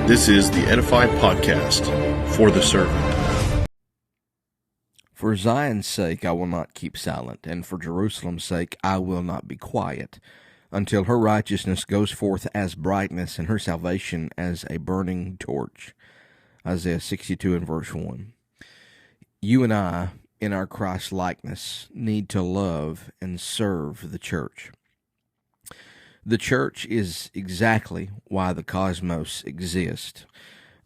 This is the Edify Podcast for the servant. For Zion's sake I will not keep silent, and for Jerusalem's sake I will not be quiet, until her righteousness goes forth as brightness, and her salvation as a burning torch. Isaiah 62 and verse 1. You and I, in our Christ-likeness, need to love and serve the church. The church is exactly why the cosmos exists.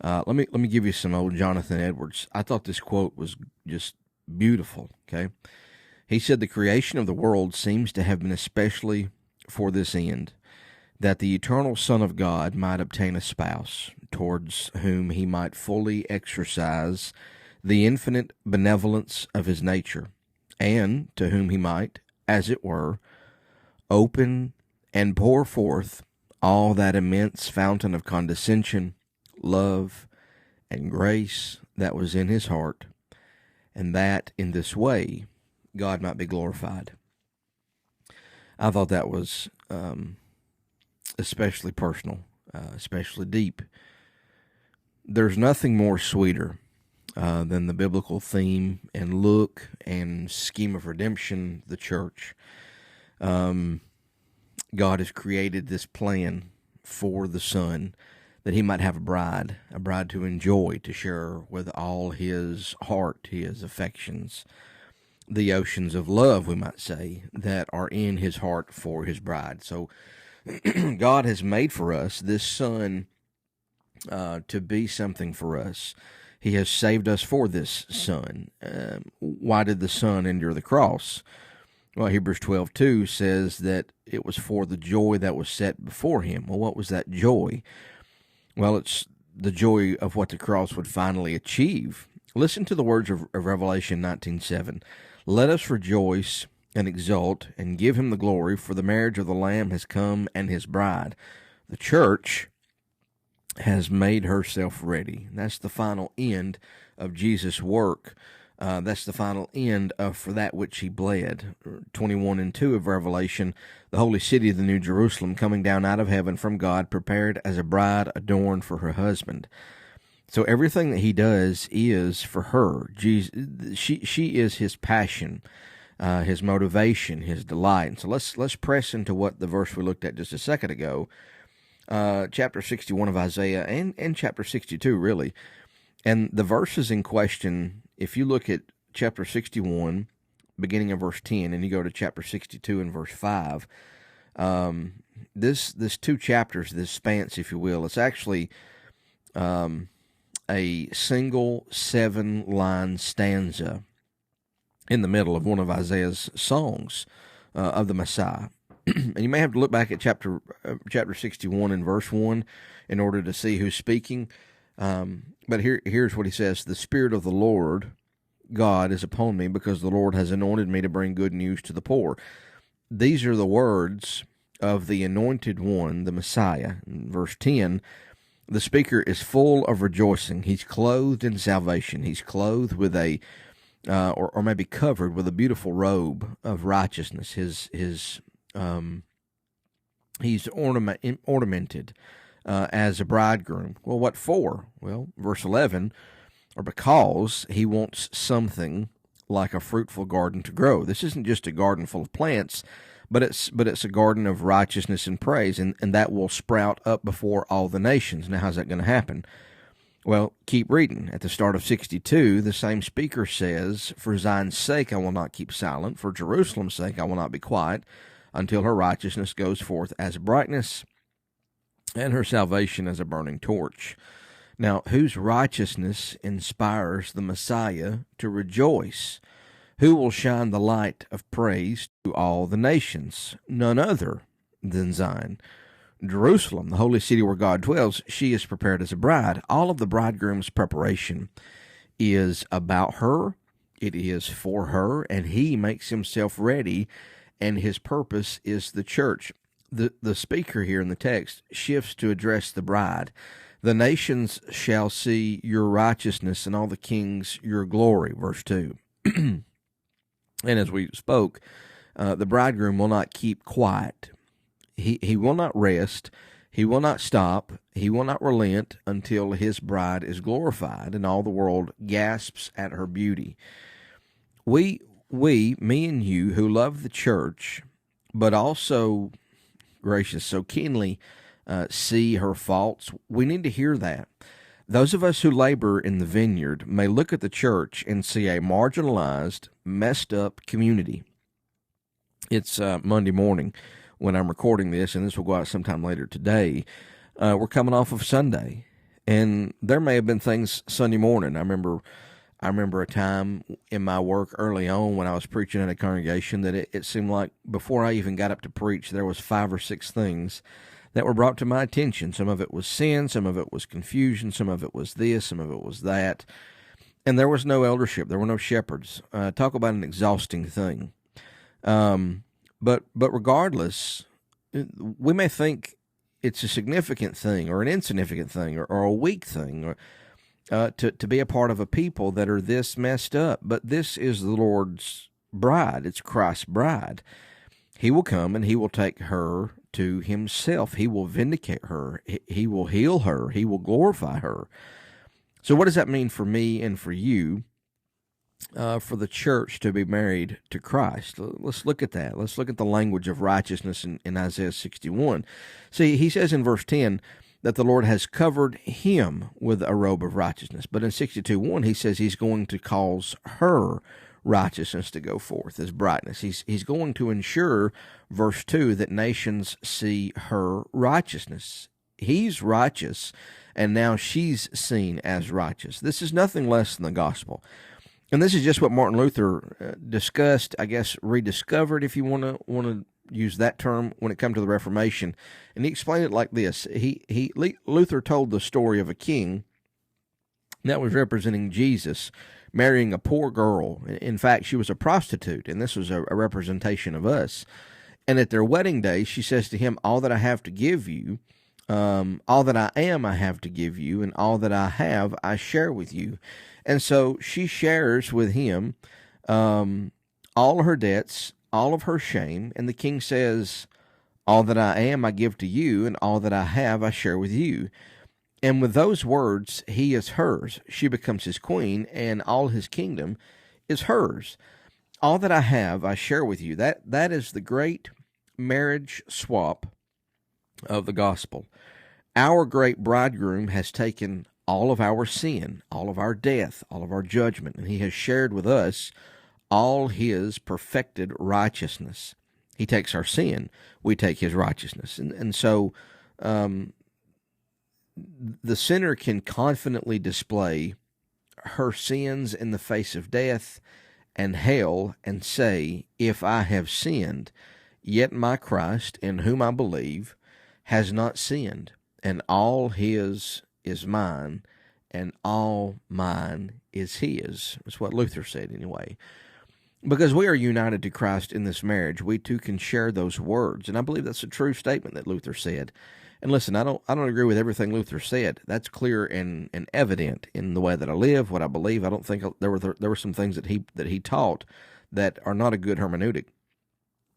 Let me give you some old Jonathan Edwards. I thought this quote was just beautiful. Okay, he said the creation of the world seems to have been especially for this end, that the eternal Son of God might obtain a spouse, towards whom he might fully exercise the infinite benevolence of his nature, and to whom he might, as it were, open and pour forth all that immense fountain of condescension, love, and grace that was in his heart, and that in this way God might be glorified. I thought that was especially personal, especially deep. There's nothing more sweeter than the biblical theme and look and scheme of redemption, the church. God has created this plan for the Son that he might have a bride to enjoy, to share with all his heart, his affections, the oceans of love, we might say, that are in his heart for his bride. So God has made for us this Son to be something for us. He has saved us for this Son. Why did the Son endure the cross? Well, Hebrews 12:2 says that it was for the joy that was set before him. Well, what was that joy? Well, it's the joy of what the cross would finally achieve. Listen to the words of Revelation 19:7. Let us rejoice and exult and give him the glory, for the marriage of the Lamb has come, and his bride, the church, has made herself ready. That's the final end of Jesus' work. That's the final end for that which he bled. 21 and 2 of Revelation, the holy city of the New Jerusalem, coming down out of heaven from God, prepared as a bride adorned for her husband. So everything that he does is for her. She is his passion, his motivation, his delight. And so let's press into what the verse we looked at just a second ago, chapter 61 of Isaiah, and chapter 62, really. And the verses in question, if you look at chapter 61, beginning of verse 10, and you go to chapter 62 and verse 5, this two chapters, this spans, if you will, it's actually a single 7-line stanza in the middle of one of Isaiah's songs of the Messiah. And you may have to look back at chapter 61 and verse 1 in order to see who's speaking. But here's what he says: the Spirit of the Lord God is upon me, because the Lord has anointed me to bring good news to the poor. These are the words of the anointed one, the Messiah. In verse 10, the speaker is full of rejoicing. He's clothed in salvation. He's clothed with or maybe covered with a beautiful robe of righteousness. He's ornamented as a bridegroom. Well, what for? Well, verse 11, or because he wants something like a fruitful garden to grow. This isn't just a garden full of plants, but it's a garden of righteousness and praise, and that will sprout up before all the nations. Now, how's that going to happen? Well, keep reading. At the start of 62, the same speaker says, for Zion's sake I will not keep silent, for Jerusalem's sake I will not be quiet, until her righteousness goes forth as brightness, and her salvation as a burning torch. Now, whose righteousness inspires the Messiah to rejoice? Who will shine the light of praise to all the nations? None other than Zion. Jerusalem, the holy city where God dwells, she is prepared as a bride. All of the bridegroom's preparation is about her. It is for her, and he makes himself ready, and his purpose is the church. The speaker here in the text shifts to address the bride. The nations shall see your righteousness, and all the kings your glory, verse 2. And as we spoke, the bridegroom will not keep quiet. He will not rest. He will not stop. He will not relent until his bride is glorified and all the world gasps at her beauty. We, me and you, who love the church, but also, gracious, so keenly see her faults, we need to hear that. Those of us who labor in the vineyard may look at the church and see a marginalized, messed up community. It's Monday morning when I'm recording this, and this will go out sometime later today. We're coming off of Sunday, and there may have been things Sunday morning. I remember a time in my work early on when I was preaching at a congregation that it seemed like before I even got up to preach, there was 5 or 6 things that were brought to my attention. Some of it was sin, some of it was confusion, some of it was this, some of it was that. And there was no eldership. There were no shepherds. Talk about an exhausting thing. But regardless, we may think it's a significant thing or an insignificant thing or a weak thing or to be a part of a people that are this messed up. But this is the Lord's bride. It's Christ's bride. He will come and he will take her to himself. He will vindicate her. He will heal her. He will glorify her. So what does that mean for me and for you? For the church to be married to Christ. Let's look at that. Let's look at the language of righteousness in Isaiah 61. See, he says in verse 10 that the Lord has covered him with a robe of righteousness. But in 62:1, he says he's going to cause her righteousness to go forth as brightness. He's going to ensure, verse 2, that nations see her righteousness. He's righteous, and now she's seen as righteous. This is nothing less than the gospel. And this is just what Martin Luther discussed, I guess, rediscovered, if you want to use that term, when it comes to the Reformation. And he explained it like this. Luther told the story of a king that was representing Jesus marrying a poor girl. In fact, she was a prostitute, and this was a representation of us. And at their wedding day, she says to him, all that I have to give you, all that I am, I have to give you, and all that I have, I share with you. And so she shares with him all her debts, all of her shame, and the king says, all that I am, I give to you, and all that I have, I share with you. And with those words, he is hers. She becomes his queen, and all his kingdom is hers. All that I have, I share with you. That is the great marriage swap of the gospel. Our great bridegroom has taken all of our sin, all of our death, all of our judgment, and he has shared with us all his perfected righteousness. He takes our sin, we take his righteousness. And so the sinner can confidently display her sins in the face of death and hell and say, if I have sinned, yet my Christ, in whom I believe, has not sinned, and all his is mine, and all mine is his. That's what Luther said anyway. Because we are united to Christ in this marriage, we too can share those words. And I believe that's a true statement that Luther said. And listen, I don't agree with everything Luther said. That's clear and evident in the way that I live, what I believe. I don't think there were some things that he taught that are not a good hermeneutic.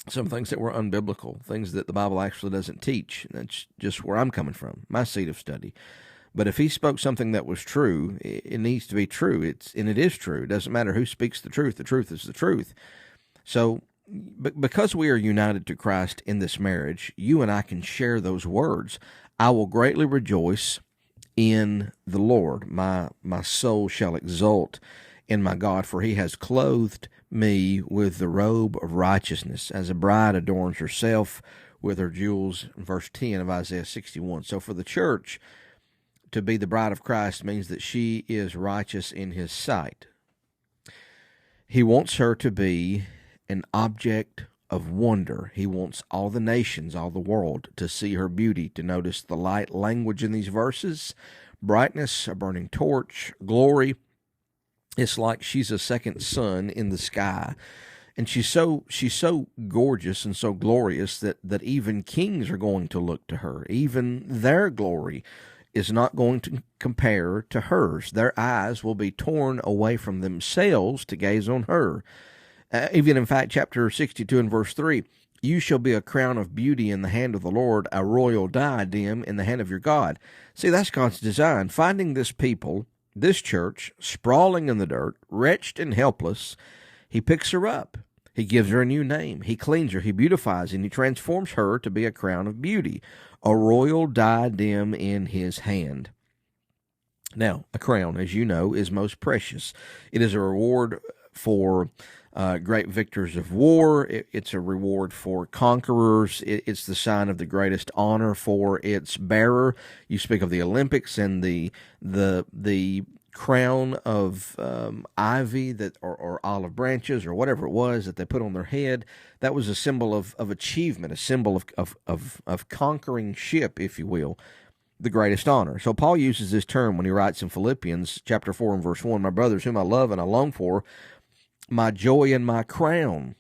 Some things that were unbiblical, things that the Bible actually doesn't teach. That's just where I'm coming from, my seat of study. But if he spoke something that was true, it needs to be true. And it is true. It doesn't matter who speaks the truth. The truth is the truth. So because we are united to Christ in this marriage, you and I can share those words. I will greatly rejoice in the Lord. My soul shall exult in my God, for he has clothed me with the robe of righteousness, as a bride adorns herself with her jewels, verse 10 of Isaiah 61. So for the church to be the bride of Christ means that she is righteous in his sight. He wants her to be an object of wonder. He wants all the nations, all the world, to see her beauty, to notice the light language in these verses, brightness, a burning torch, glory. It's like she's a second sun in the sky. And she's so gorgeous and so glorious that even kings are going to look to her. Even their glory is not going to compare to hers. Their eyes will be torn away from themselves to gaze on her. Even in fact, chapter 62 and verse 3, You shall be a crown of beauty in the hand of the Lord, a royal diadem in the hand of your God. See, that's God's design. Finding this people, this church, sprawling in the dirt, wretched and helpless, he picks her up. He gives her a new name. He cleans her. He beautifies, and he transforms her to be a crown of beauty, a royal diadem in his hand. Now, a crown, as you know, is most precious. It is a reward for great victors of war. It's a reward for conquerors. It's the sign of the greatest honor for its bearer. You speak of the Olympics and the crown of ivy or olive branches or whatever it was that they put on their head. That was a symbol of achievement, a symbol of conquering ship, if you will, the greatest honor. So Paul uses this term when he writes in Philippians chapter 4 and verse 1, my brothers whom I love and I long for, my joy and my crown.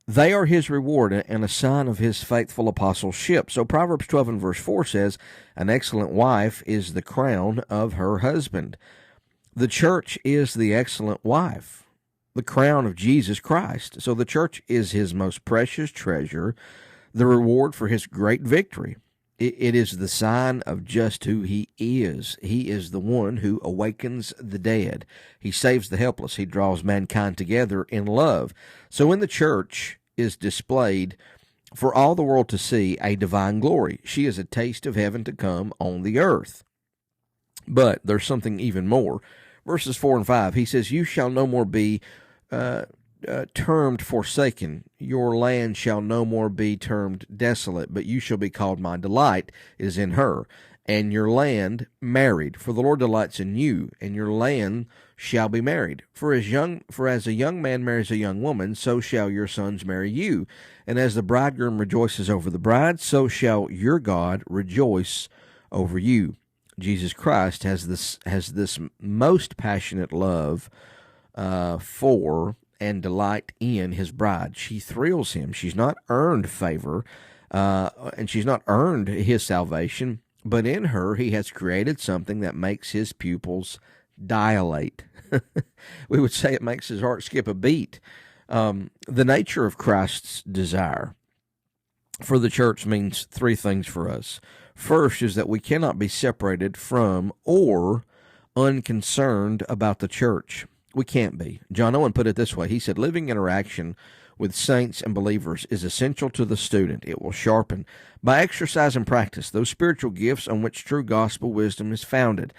They are his reward and a sign of his faithful apostleship. So Proverbs 12 and verse 4 says, an excellent wife is the crown of her husband. The church is the excellent wife, the crown of Jesus Christ. So the church is his most precious treasure, the reward for his great victory. It is the sign of just who he is. He is the one who awakens the dead. He saves the helpless. He draws mankind together in love. So in the church is displayed for all the world to see a divine glory. She is a taste of heaven to come on the earth. But there's something even more. Verses 4 and 5, he says, you shall no more be termed forsaken. Your land shall no more be termed desolate, but you shall be called my delight is in her, and your land married. For the Lord delights in you, and your land shall be married. For as a young man marries a young woman, so shall your sons marry you. And as the bridegroom rejoices over the bride, so shall your God rejoice over you. Jesus Christ has this most passionate love for and delight in his bride. She thrills him. She's not earned favor, and she's not earned his salvation, but in her he has created something that makes his pupils dilate. We would say it makes his heart skip a beat. The nature of Christ's desire for the church means three things for us. First is that we cannot be separated from or unconcerned about the church. We can't be. John Owen put it this way. He said, living interaction with saints and believers is essential to the student. It will sharpen, by exercise and practice, those spiritual gifts on which true gospel wisdom is founded.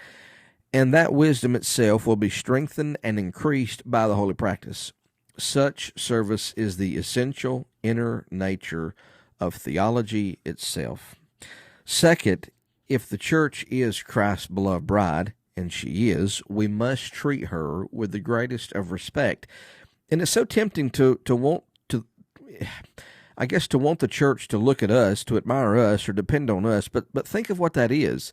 And that wisdom itself will be strengthened and increased by the holy practice. Such service is the essential inner nature of theology itself. Second, if the church is Christ's beloved bride, and she is, we must treat her with the greatest of respect. And it's so tempting to want the church to look at us, to admire us, or depend on us. But think of what that is.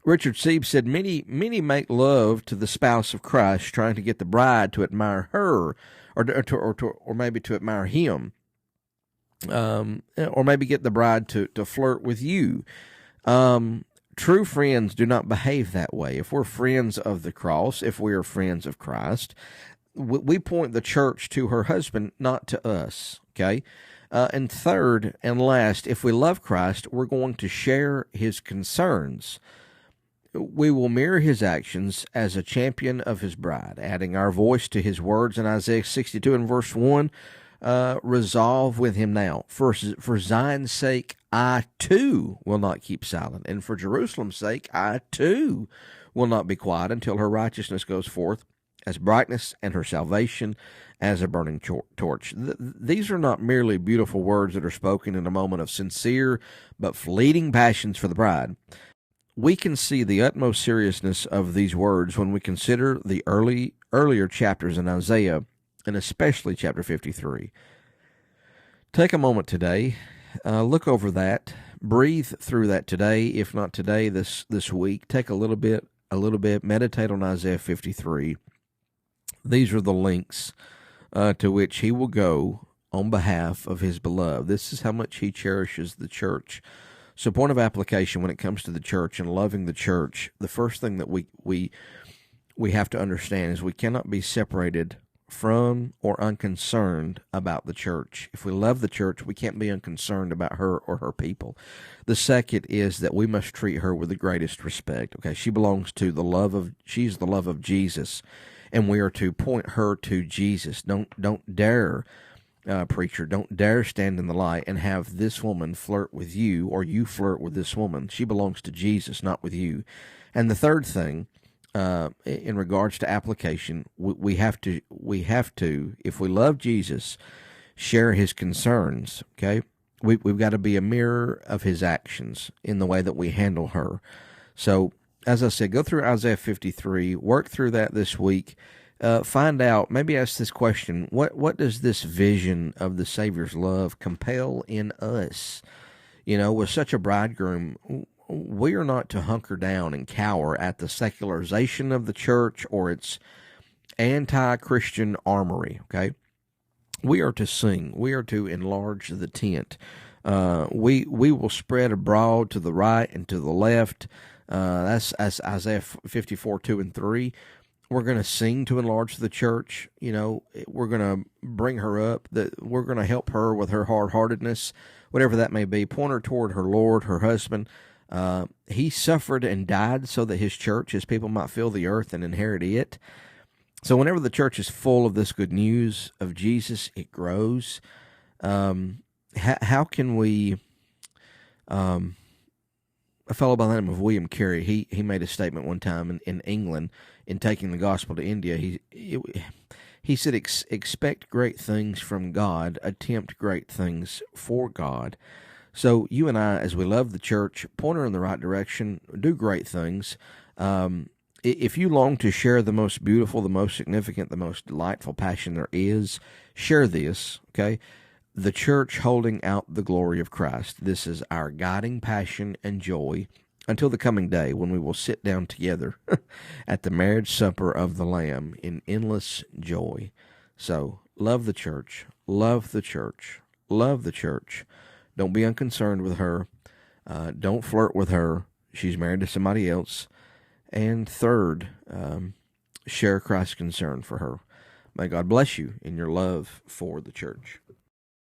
Richard Sieb said, many make love to the spouse of Christ, trying to get the bride to admire her, or maybe to admire him, or maybe get the bride to flirt with you. True friends do not behave that way. If we're friends of the cross, if we are friends of Christ, we point the church to her husband, not to us, okay? And third and last, if we love Christ, we're going to share his concerns. We will mirror his actions as a champion of his bride, adding our voice to his words in Isaiah 62 and verse 1, resolve with him now. For Zion's sake, I too will not keep silent. And for Jerusalem's sake, I too will not be quiet until her righteousness goes forth as brightness and her salvation as a burning torch. These are not merely beautiful words that are spoken in a moment of sincere but fleeting passions for the bride. We can see the utmost seriousness of these words when we consider the earlier chapters in Isaiah, and especially chapter 53. Take a moment today, look over that, breathe through that today, if not today, this week. Take a little bit, meditate on Isaiah 53. These are the links to which he will go on behalf of his beloved. This is how much he cherishes the church. So, point of application when it comes to the church and loving the church, the first thing that we have to understand is we cannot be separated from or unconcerned about the church. If we love the church, we can't be unconcerned about her or her people. The second is that we must treat her with the greatest respect. Okay, she's the love of Jesus, and we are to point her to Jesus. Don't dare, preacher, don't dare stand in the light and have this woman flirt with you, or you flirt with this woman. She belongs to Jesus, not with you. And the third thing, in regards to application, we have to, if we love Jesus, share his concerns. Okay, we've got to be a mirror of his actions in the way that we handle her. So, as I said, go through Isaiah 53, work through that this week. Find out, maybe ask this question: what does this vision of the Savior's love compel in us? With such a bridegroom, we are not to hunker down and cower at the secularization of the church or its anti-Christian armory, okay? We are to sing. We are to enlarge the tent. We will spread abroad to the right and to the left. That's Isaiah 54, 2 and 3. We're going to sing to enlarge the church. We're going to bring her up. We're going to help her with her hard-heartedness, whatever that may be. Point her toward her Lord, her husband. He suffered and died so that his church, his people, might fill the earth and inherit it. So whenever the church is full of this good news of Jesus, it grows. How can we... a fellow by the name of William Carey, he made a statement one time in England in taking the gospel to India. He said, expect great things from God, attempt great things for God. So you and I, as we love the church, point her in the right direction, do great things. If you long to share the most beautiful, the most significant, the most delightful passion there is, share this, okay? The church holding out the glory of Christ. This is our guiding passion and joy until the coming day when we will sit down together at the marriage supper of the Lamb in endless joy. So, love the church, love the church, love the church. Don't be unconcerned with her. Don't flirt with her. She's married to somebody else. And third, share Christ's concern for her. May God bless you in your love for the church.